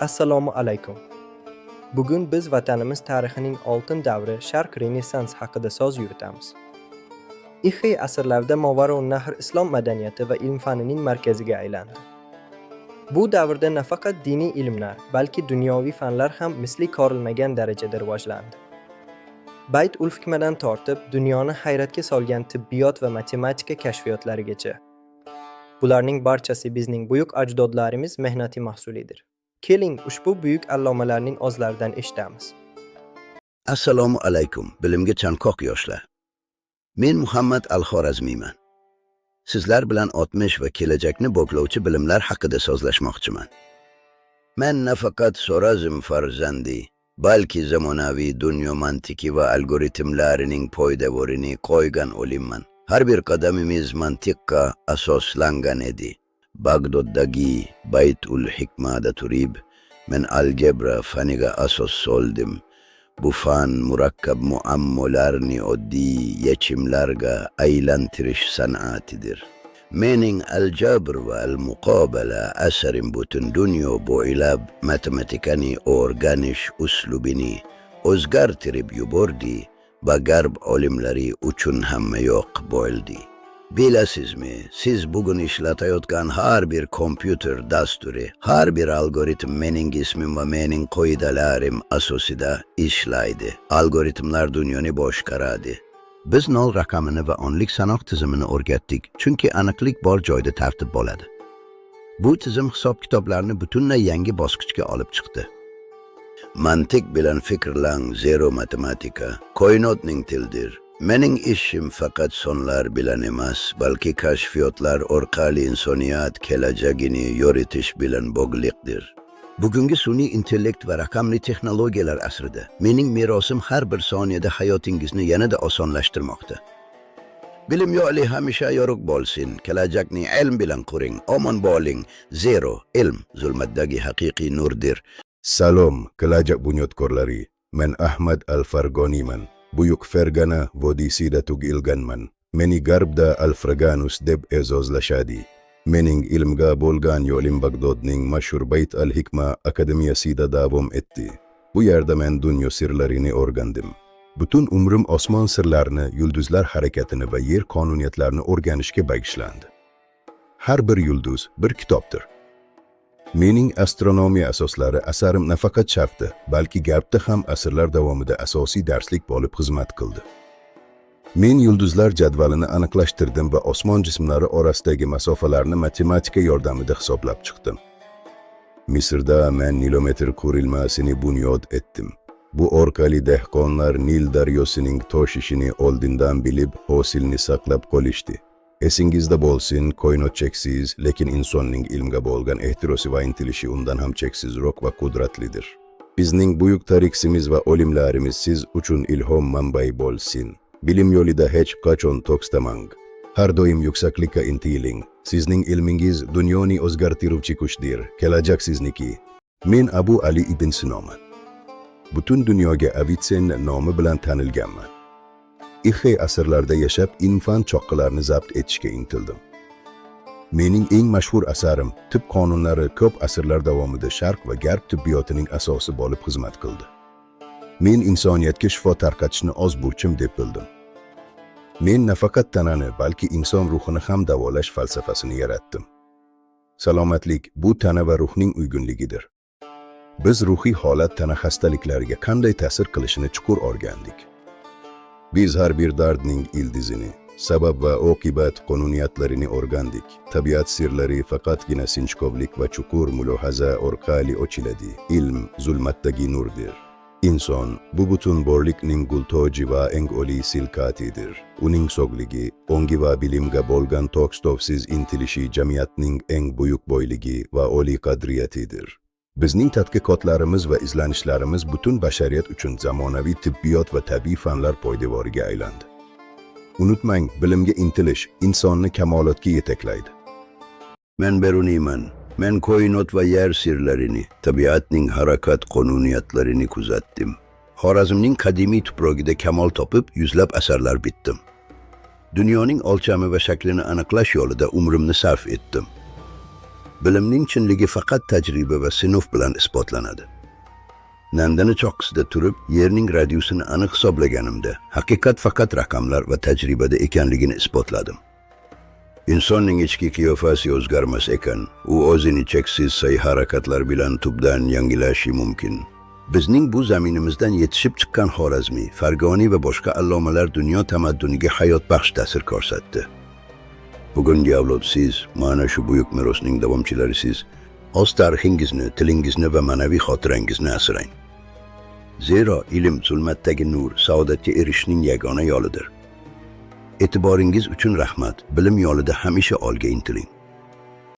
Assalomu alaykum. Bugun biz vatanimiz tarixining oltin davri Sharq Renessans haqida so'z yuritamiz. Ixiy asrlarda Movarounnahr islom madaniyati va ilm-fanining markaziga aylandi. Bu davrda nafaqat diniy ilmlar, balki dunyoviy fanlar ham misli ko'rilmagan darajada rivojlandi. Bayt ul hikmadan tortib, dunyoni hayratga solgan tibbiyot va matematika kashfiyotlarigacha. Bularning barchasi bizning buyuk ajdodlarimiz mehnati mahsulidir. Keling, ushbu buyuk allomalarning o'zlaridan eshitamiz. Assalomu alaykum, bilimga chanqoq yoshlar. Men Muhammad al-Xorazmiyman. Sizlar bilan o'tmish va kelajakni bog'lovchi bilimlar haqida so'zlashmoqchiman. Men nafaqat Xorazm farzandi, balki zamonaviy dunyo mantiki va algoritmlarining poydevorini qo'ygan olimman. Har bir qadamimiz mantiqqa asoslangan edi. Bag'doddagi Bayt ul Hikmada turib, men algebra faniga asos soldim. Bu fan murakkab muammolarni oddiy yechimlarga aylantirish san'atidir. Mening aljabr va al-muqobala asarim butun dunyo bo'ylab matematikani o'rganish uslubini o'zgartirib yubordi va garb olimlari uchun hamma yo'q bo'ldi. Bilasizmi, siz bugun ishlatayotgan har bir kompyuter dasturi, har bir algoritm mening ismim va mening qoidalarim asosida ishlaydi. Algoritmlar dunyoni boshqaradi. Biz nol raqamini va onlik sanoq tizimini o'rgatdik, chunki aniqlik bor joyda tartib bo'ladi. Bu tizim hisob kitoblarni butunlay yangi bosqichga olib chiqdi. Mantiq bilan fikrlang, zero matematika, koinotning tildir. Mening ishim faqat sonlar bilan emas, balki kashfiyotlar orqali insoniyat kelajagini yoritish bilan bog'liqdir. Bugungi sun'iy intellekt va raqamli texnologiyalar asrida mening merosim har bir soniyada hayotingizni yanada osonlashtirmoqda. Bilim yo'li hamisha yorug' bo'lsin, kelajakni ilm bilan quring, omon bo'ling. Zero, ilm zulmatdagi haqiqiy nurdir. Salom, kelajak bunyodkorlari. Men Ahmad al-Farg'oniyman. Buyuk Fergana vodiysida tug'ilganman. Meni garbda Al-Fraganus deb e'zozlashadi. Mening ilmga bo'lgan yo'lim Bag'dodning mashhur Bayt al-Hikma akademiyasida davom etdi. Bu yerda men dunyo sirlarini o'rgandim. Butun umrim osmon sirlarini, yulduzlar harakatini va yer qonuniyatlarini o'rganishga bag'ishlandi. Har bir yulduz bir kitobdir. Mening astronomiya asoslari asarim nafaqat sharqda, balki garbda ham asrlar davomida asosiy darslik bo'lib xizmat qildi. Men yulduzlar jadvalini aniqlashtirdim va osmon jismlari orasidagi masofalarni matematika yordamida hisoblab chiqdim. Misrda men Nilometr qurilmasini bunyod etdim. Bu orqali dehqonlar Nil daryosining toshishini oldindan bilib, hosilni saqlab qolishdi. Esingizda bo'lsin, koinot cheksiz, lekin insonning ilmga bo'lgan ehtirosi va intilishi undan ham cheksizroq va qudratlidir. Bizning buyuk tariximiz va olimlarimiz siz uchun ilhom manbai bo'lsin. Bilim yo'lida hech qachon to'xtamang. Har doim yuksaklikka intiling. Sizning ilmingiz dunyoni o'zgartiruvchi kuchdir. Kelajak sizniki. Men Abu Ali ibn Sinoman. Butun dunyoga Avitsen nomi bilan tanilganman. Ixiy asrlarda yashab infan choqqalarini zabt etishga intildim. Mening eng mashhur asarim tib qonunlari ko'p asrlar davomida Sharq va Garb tibbiyotining asosi bo'lib xizmat qildi. Men insoniyatga shifo tarqatishni o'z burchim deb bildim. Men nafaqat tanani, balki inson ruhini ham davolash falsafasini yaratdim. Salomatlik bu tana va ruhning uyg'unligidir. Biz ruhiy holat tana xastaliklariga qanday ta'sir qilishini chuqur o'rgandik. Biz har bir dardning ildizini, sabab va oqibat qonuniyatlarini o'rgandik. Tabiat sirlari faqatgina sinchkovlik va chuqur mulohaza orqali ochiladi. Ilm zulmatdagi nurdir. Inson bu butun borlikning gultoji va eng oliy silkatidir. Uning sog'ligi, ongi va bilimga bo'lgan to'xtovsiz intilishi jamiyatning eng buyuk boyligi va oliy qadriyatidir. Bizning tadqiqotlarimiz va izlanishlarimiz butun bashariyat uchun zamonaviy tibbiyot va tabiiy fanlar poydevoriga aylandi. Unutmang, bilimga intilish insonni kamolotga yetaklaydi. Men Beruniyman. Men koinot va yer sirlarini, tabiatning harakat qonuniyatlarini kuzatdim. Xorazmning qadimiy tuprogida kamol topib, yuzlab asarlar bitdim. Dunyoning o'lchami va shaklini aniqlash yo'lida umrimni sarf etdim. Bilimning chinligi faqat tajriba va sinov bilan isbotlanadi. Nandana choqqisida turib, yerning radiusini aniq hisoblaganimda, haqiqat faqat raqamlar va tajribada ekanligini isbotladim. Insonning ichki qiyofasi o'zgarmas ekan, u o'zini cheksiz sa'y-harakatlar bilan tubdan yangilashi mumkin. Bizning bu zaminimizdan yetishib chiqqan Xorazmiy, Farg'oniy va boshqa allomalar dunyo tamadduniga hayotbaxsh ta'sir ko'rsatdi. Bugungi avlod siz, mana shu buyuk merosning davomchilarisiz, o'z tarixingizni, tilingizni va ma'naviy xotirangizni asrang. Zero ilm zulmatdagi nur, saodatga erishishning yagona yo'lidir. E'tiboringiz uchun rahmat. Bilim yo'lida hamisha olg'a intiling.